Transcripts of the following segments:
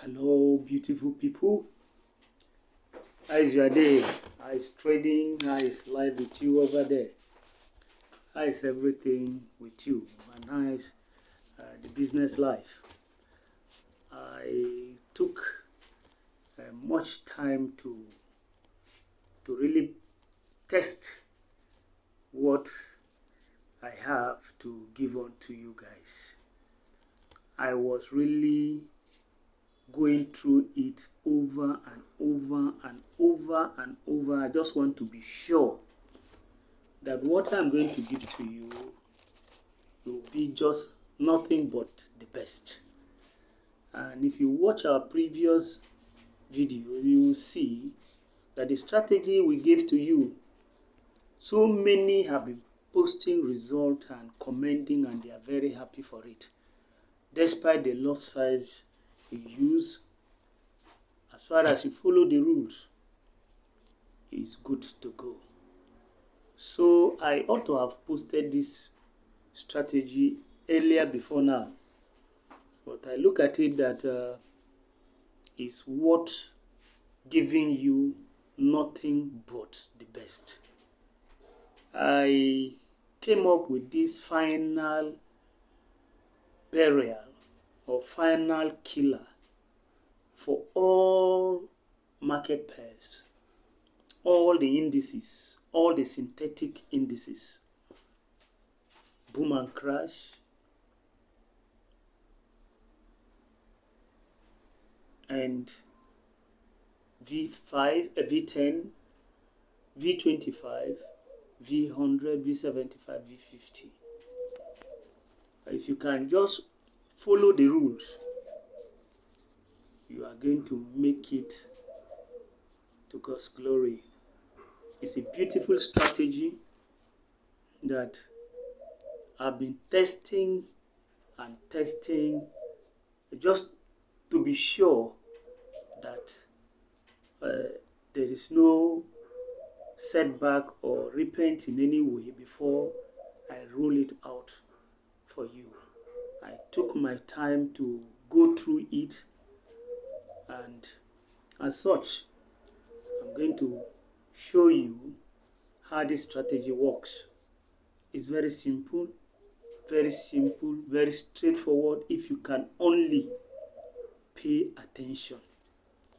Hello, beautiful people. How is your day? How is trading? How is life with you over there? How is everything with you? And how is the business life? I took much time to really test what I have to give on to you guys. I was really going through it over and over and over and over. I just want to be sure that what I'm going to give to you will be just nothing but the best. And if you watch our previous video, you will see that the strategy we gave to you, so many have been posting results and commenting, and they are very happy for it. Despite the lot size you use, as far as you follow the rules, it's good to go. So I ought to have posted this strategy earlier before now, but I look at it that it's worth giving you nothing but the best. I came up with this final burial or final killer for all market pairs, all the indices, all the synthetic indices, boom and crash, and V5, V10, V25, V100, V75, V50. If you can just follow the rules, you are going to make it to God's glory. It's a beautiful strategy that I've been testing and testing just to be sure that there is no setback or repent in any way before I roll it out for you. I took my time to go through it, and as such, I'm going to show you how this strategy works. It's very simple, very straightforward if you can only pay attention.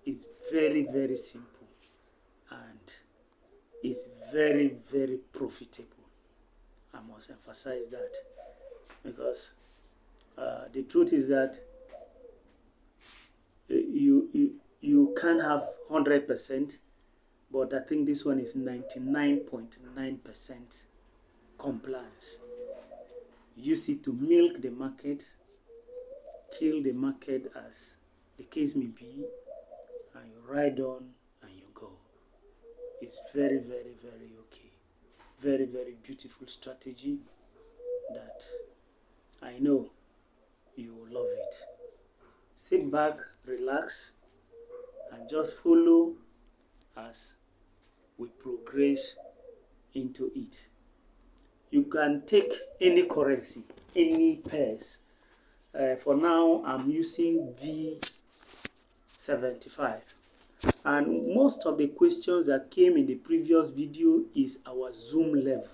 It's very simple, and it's very profitable. I must emphasize that, because the truth is that you can have 100%, but I think this one is 99.9% compliance. Use it to milk the market, kill the market as the case may be, and you ride on and you go. It's very okay. Very beautiful strategy that I know you will love it. Sit back, relax, and just follow as we progress into it. You can take any currency, any pairs. For now, I'm using V75. And most of the questions that came in the previous video is our zoom level.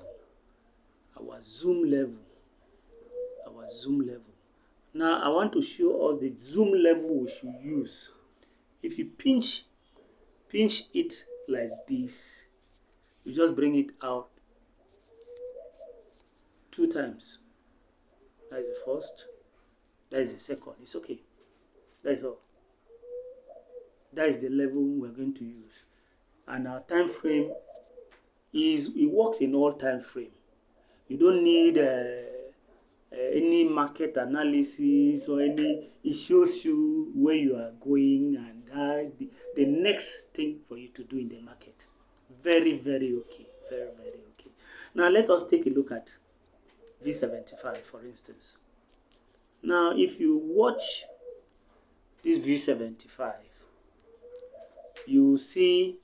Now, I want to show us the zoom level we should use. If you pinch it like this, you just bring it out 2 times. That is the first, that is the second. It's okay. That is all. That is the level we're going to use. And our time frame it works in all time frame. You don't need any market analysis or any. It shows you where you are going and the next thing for you to do in the market. Very okay. Very okay. Now let us take a look at V75, for instance. Now if you watch this V75, you see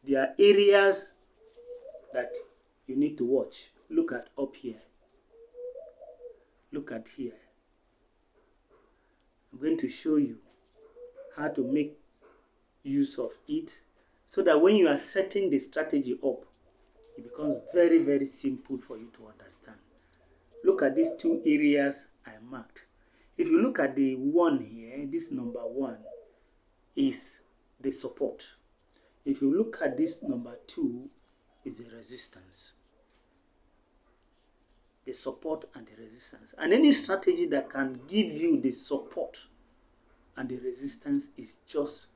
there are areas that you need to watch. Look at up here. Look at here. I'm going to show you how to make use of it so that when you are setting the strategy up, it becomes very, very simple for you to understand. Look at these two areas I marked. If you look at the one here, this number 1 is the support. If you look at this number 2 is the resistance. The support and the resistance. And any strategy that can give you the support and the resistance is just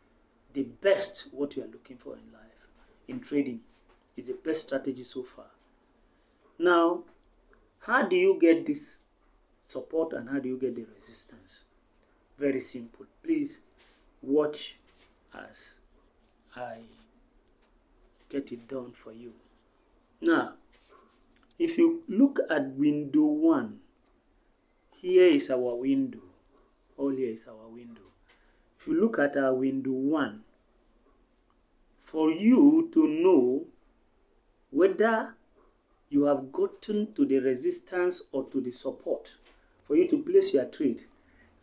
the best what you are looking for in life. In trading, is the best strategy so far. Now, how do you get this support and how do you get the resistance? Very simple. Please watch as I get it done for you. Now, if you look at window 1, here is our window. All here is our window. If you look at our window 1, for you to know whether you have gotten to the resistance or to the support, for you to place your trade,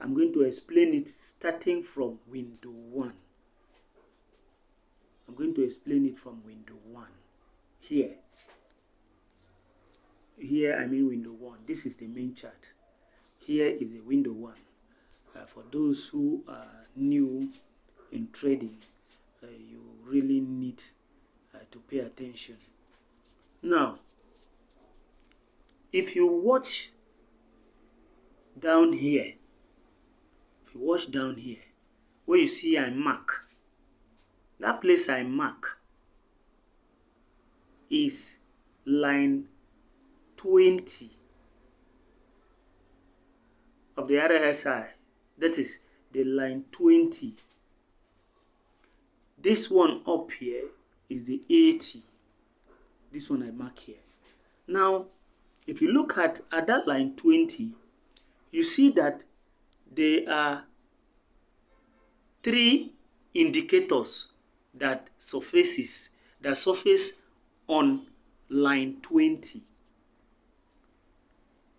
I'm going to explain it starting from window 1. I'm going to explain it from window 1. Here I mean window 1. This is the main chart. Here is the window 1. For those who are new in trading, you really need to pay attention. Now, if you watch down here, where you see I mark, that place I mark is line 20 of the RSI. That is the line 20. This one up here is the 80. This one I mark here. Now, if you look at that line 20, you see that there are 3 indicators that surface on line 20.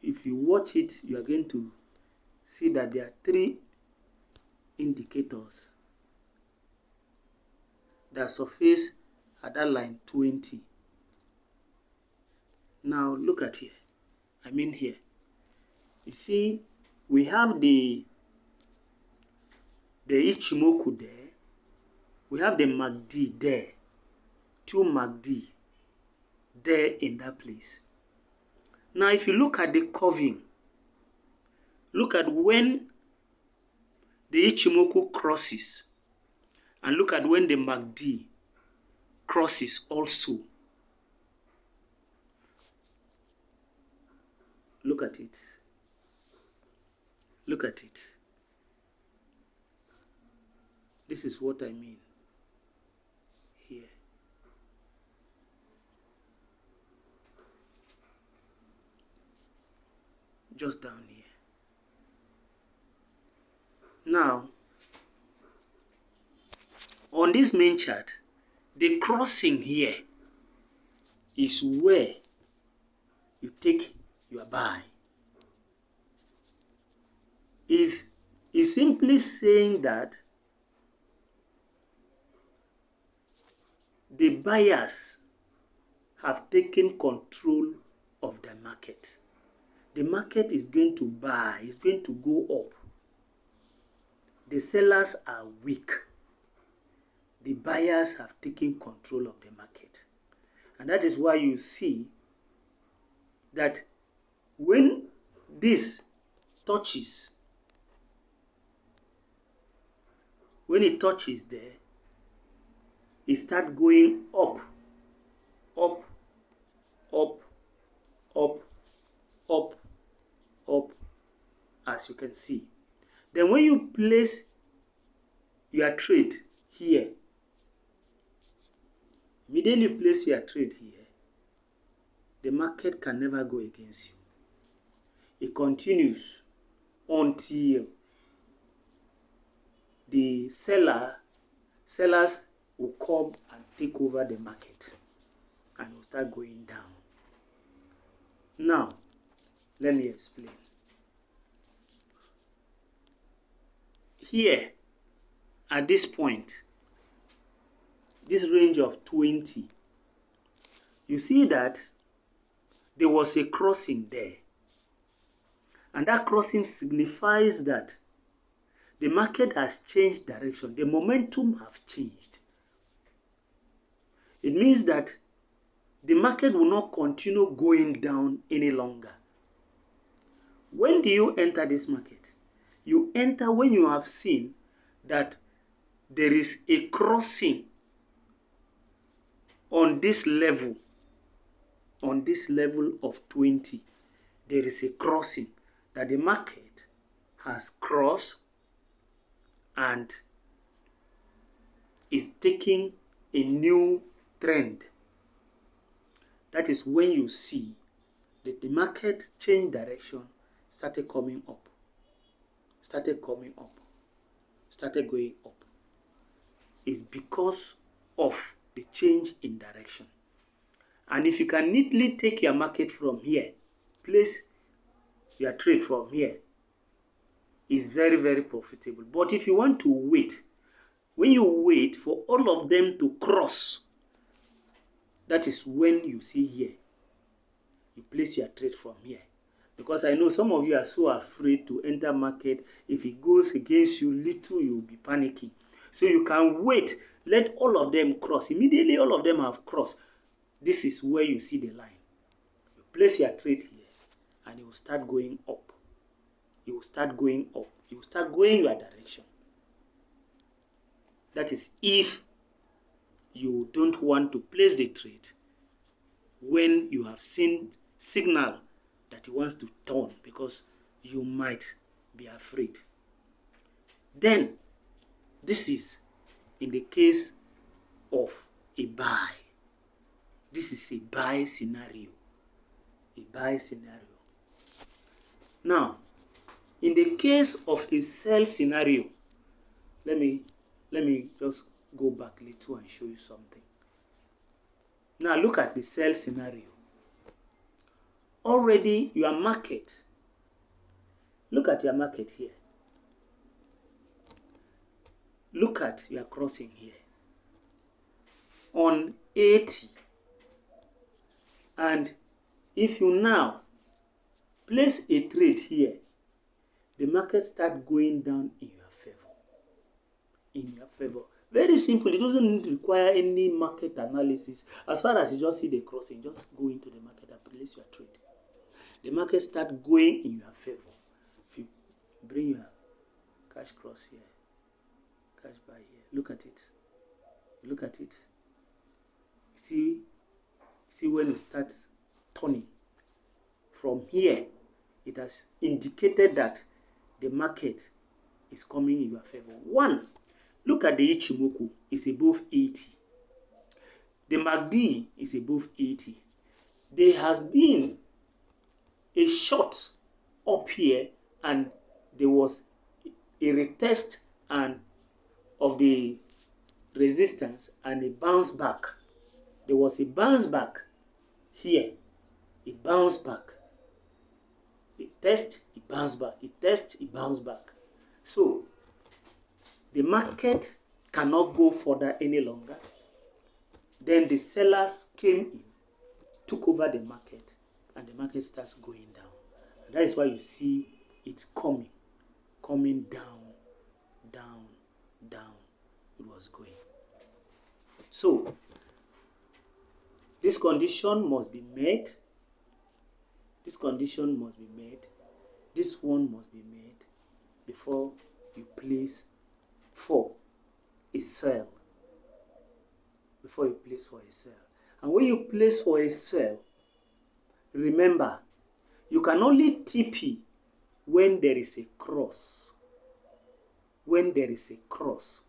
If you watch it, you are going to see that there are 3 indicators that surface at that line 20. Now look at here. I mean here. You see, we have the Ichimoku there. We have the MACD there. 2 MACD there in that place. Now if you look at the curving, look at when the Ichimoku crosses and look at when the MACD crosses also. Look at it. Look at it. This is what I mean here. Just down here. Now, on this main chart, the crossing here is where you take your buy. Is simply saying that the buyers have taken control of the market. The market is going to buy, it's going to go up. The sellers are weak. The buyers have taken control of the market. And that is why you see that when this touches, when it touches there, it starts going up, up, up, up, up, up, as you can see. Then when you place your trade here, immediately you place your trade here, the market can never go against you. It continues until the sellers will come and take over the market and will start going down. Now, let me explain. here at this point, this range of 20, you see that there was a crossing there. And that crossing signifies that the market has changed direction. The momentum have changed. It means that the market will not continue going down any longer. When do you enter this market? You enter when you have seen that there is a crossing on this level of 20. There is a crossing that the market has crossed and is taking a new trend. That is when you see that the market change direction, started coming up, started going up. It's because of the change in direction. And if you can neatly take your market from here, place your trade from here, is very, very profitable. But if you want to wait, when you wait for all of them to cross, that is when you see here, you place your trade from here. Because I know some of you are so afraid to enter market. If it goes against you little, you'll be panicking. So you can wait, let all of them cross. Immediately all of them have crossed. This is where you see the line. You place your trade here and it will start going up. It will start going up. It will start going your direction. That is if you don't want to place the trade when you have seen signal that it wants to turn, because you might be afraid. Then, this is in the case of a buy. This is a buy scenario. A buy scenario. Now, in the case of a sell scenario, let me just go back a little and show you something. Now look at the sell scenario. Already your market, look at your market here. Look at your crossing here. On 80. And if you now place a trade here, the market starts going down in your favor. In your favor. Very simple. It doesn't require any market analysis. As far as you just see the crossing, just go into the market and place your trade. The market starts going in your favor. If you bring your cash cross here, cash buy here, look at it. Look at it. See when it starts turning. From here, it has indicated that the market is coming in your favor. One, look at the Ichimoku, it's above 80. The MACD is above 80. There has been a short up here and there was a retest and of the resistance and a bounce back. There was a bounce back here. It bounced back. It test, it bounce back. It test, it bounce back. So the market cannot go further any longer. Then the sellers came in, took over the market, and the market starts going down. And that is why you see it coming down, down, down. It was going. So this condition must be met. This condition must be made. This one must be made before you place for a sell. Before you place for a sell. And when you place for a sell, remember, you can only TP when there is a cross. When there is a cross.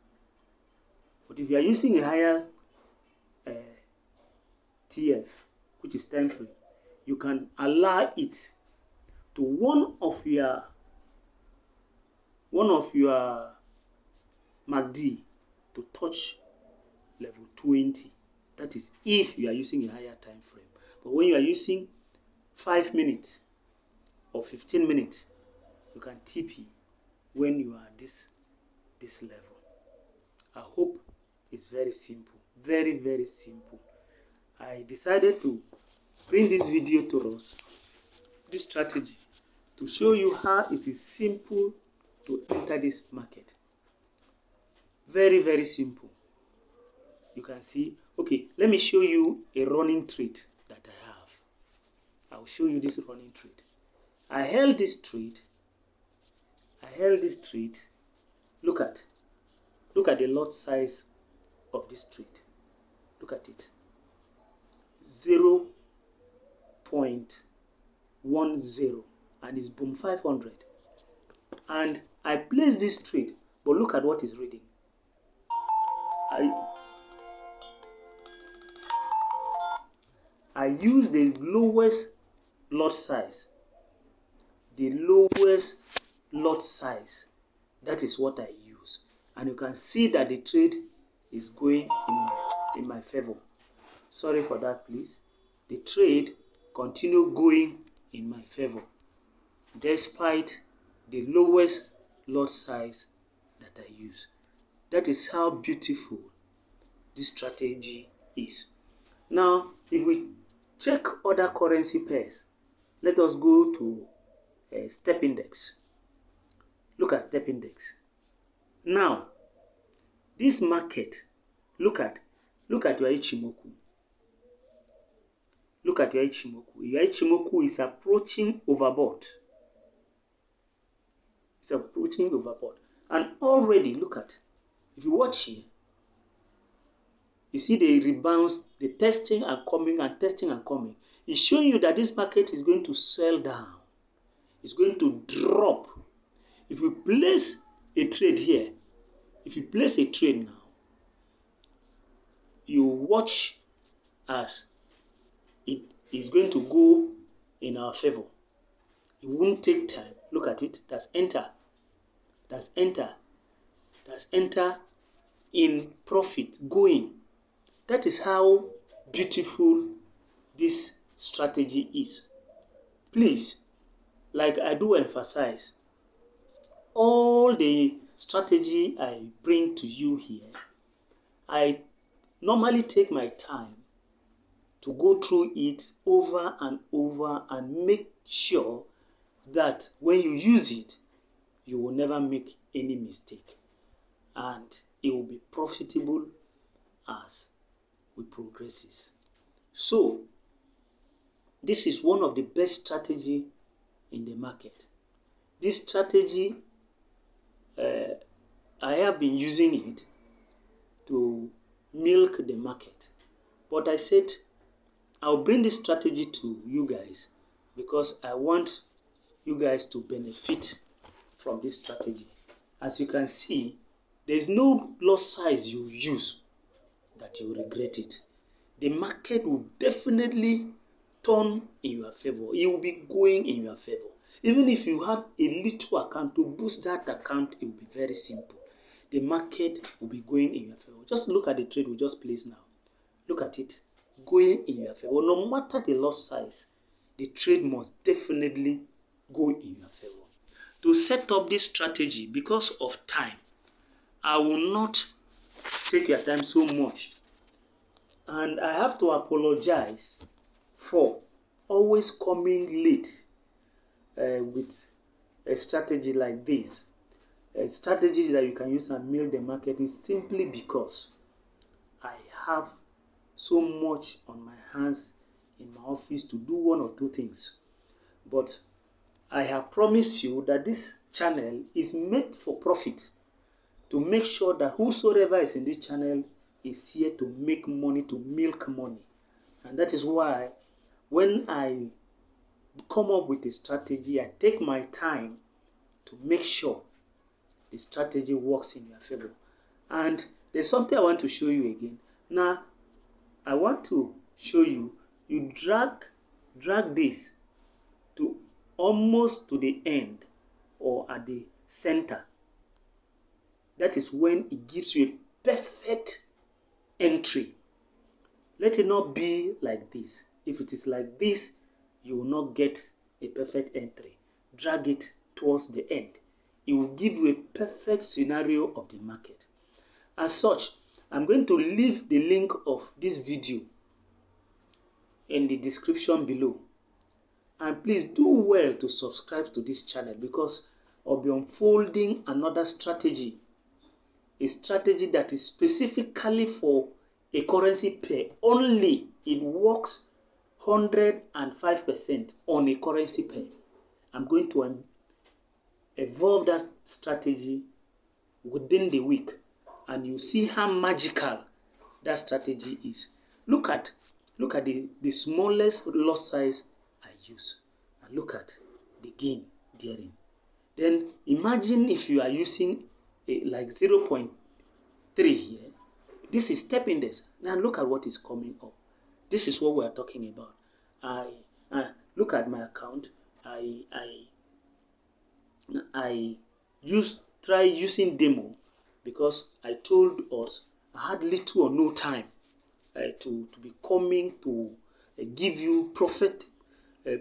But if you are using a higher TF, which is temporary, you can allow it to one of your MACD to touch level 20. That is if you are using a higher time frame. But when you are using 5 minutes or 15 minutes, you can TP when you are this this level. I hope it's very simple, very, very simple. I decided to bring this video to us, this strategy, to show you how it is simple to enter this market. Very, very simple. You can see, okay, let me show you a running trade that I have. I'll show you this running trade. I held this trade. Look at the lot size of this trade. Look at it. 0.10 and it's boom 500. And I placed this trade, but look at what it's reading. I use the lowest lot size. The lowest lot size. That is what I use. And you can see that the trade is going in my favor. Sorry for that, please. The trade continue going in my favor despite the lowest lot size that I use. That is how beautiful this strategy is. Now, if we check other currency pairs, let us go to step index. Look at step index. Now, this market, look at your Ichimoku. Look at your Ichimoku. Your Ichimoku is approaching overbought. It's approaching overbought. And already, look at, if you watch here, you see the rebounds, the testing and coming and testing and coming. It's showing you that this market is going to sell down. It's going to drop. If you place a trade here, if you place a trade now, you watch as it is going to go in our favor. It won't take time. Look at it. That's enter. That's enter. That's enter in profit going. That is how beautiful this strategy is. Please, like I do emphasize, all the strategy I bring to you here, I normally take my time to go through it over and over and make sure that when you use it, you will never make any mistake and it will be profitable as we progresses. So, this is one of the best strategy in the market. This strategy, I have been using it to milk the market. But I said, I'll bring this strategy to you guys because I want you guys to benefit from this strategy. As you can see, there is no lot size you use that you will regret it. The market will definitely turn in your favor. It will be going in your favor. Even if you have a little account, to boost that account, it will be very simple. The market will be going in your favor. Just look at the trade we just placed now. Look at it. Going in your favor. No matter the lot size, the trade must definitely go in your favor. To set up this strategy, because of time, I will not take your time so much. And I have to apologize for always coming late with a strategy like this. A strategy that you can use and milk the market is simply because I have so much on my hands in my office to do one or two things. But I have promised you that this channel is made for profit, to make sure that whosoever is in this channel is here to make money, to milk money. And that is why when I come up with a strategy, I take my time to make sure the strategy works in your favor. And there's something I want to show you again. Now, I want to show you, you drag this to almost to the end or at the center. That is when it gives you a perfect entry. Let it not be like this. If it is like this, you will not get a perfect entry. Drag it towards the end. It will give you a perfect scenario of the market. As such, I'm going to leave the link of this video in the description below. And please do well to subscribe to this channel, because I'll be unfolding another strategy. A strategy that is specifically for a currency pair only. It works 105% on a currency pair. I'm going to evolve that strategy within the week, and you see how magical that strategy is. Look at the smallest lot size I use, and look at the gain therein. Then imagine if you are using like 0.3 here. This is step index. Now look at what is coming up. This is what we are talking about. I look at my account. I try using demo, because I told us I had little or no time to be coming to give you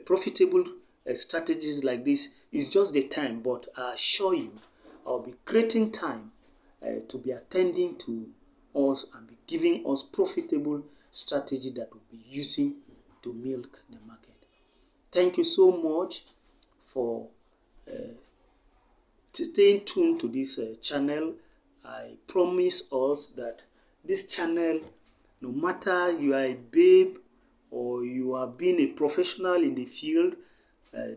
profitable strategies like this. It's just the time, but I assure you I'll be creating time to be attending to us and be giving us profitable strategy that we'll be using to milk the market. Thank you so much for staying tuned to this channel. I promise us that this channel, no matter you are a babe or you are being a professional in the field,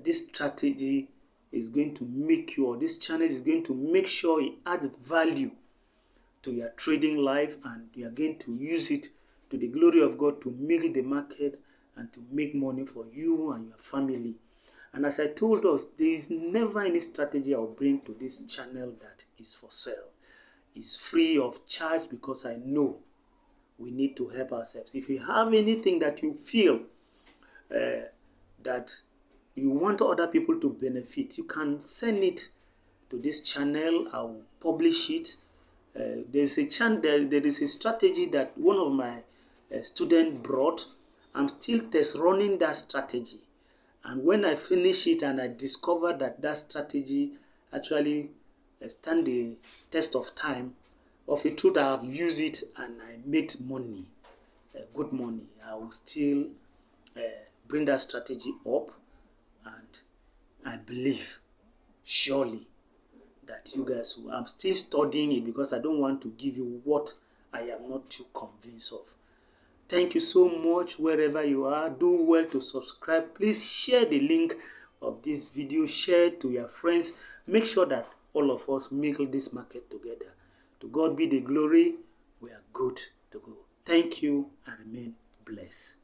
this strategy is going to make you, or this channel is going to make sure it adds value to your trading life, and you are going to use it to the glory of God to milk the market and to make money for you and your family. And as I told us, there is never any strategy I'll bring to this channel that is for sale. It's free of charge, because I know we need to help ourselves. If you have anything that you feel that you want other people to benefit, you can send it to this channel. I'll publish it. There is a strategy that one of my students brought. I'm still test running that strategy. And when I finish it and I discover that that strategy actually stand the test of time, of a truth I have used it and I made money, good money, I will still bring that strategy up. And I believe surely that you guys will. I'm still studying it, because I don't want to give you what I am not too convinced of. Thank you so much wherever you are. Do well to subscribe. Please share the link of this video. Share it to your friends. Make sure that all of us make this market together. To God be the glory. We are good to go. Thank you, and remain blessed.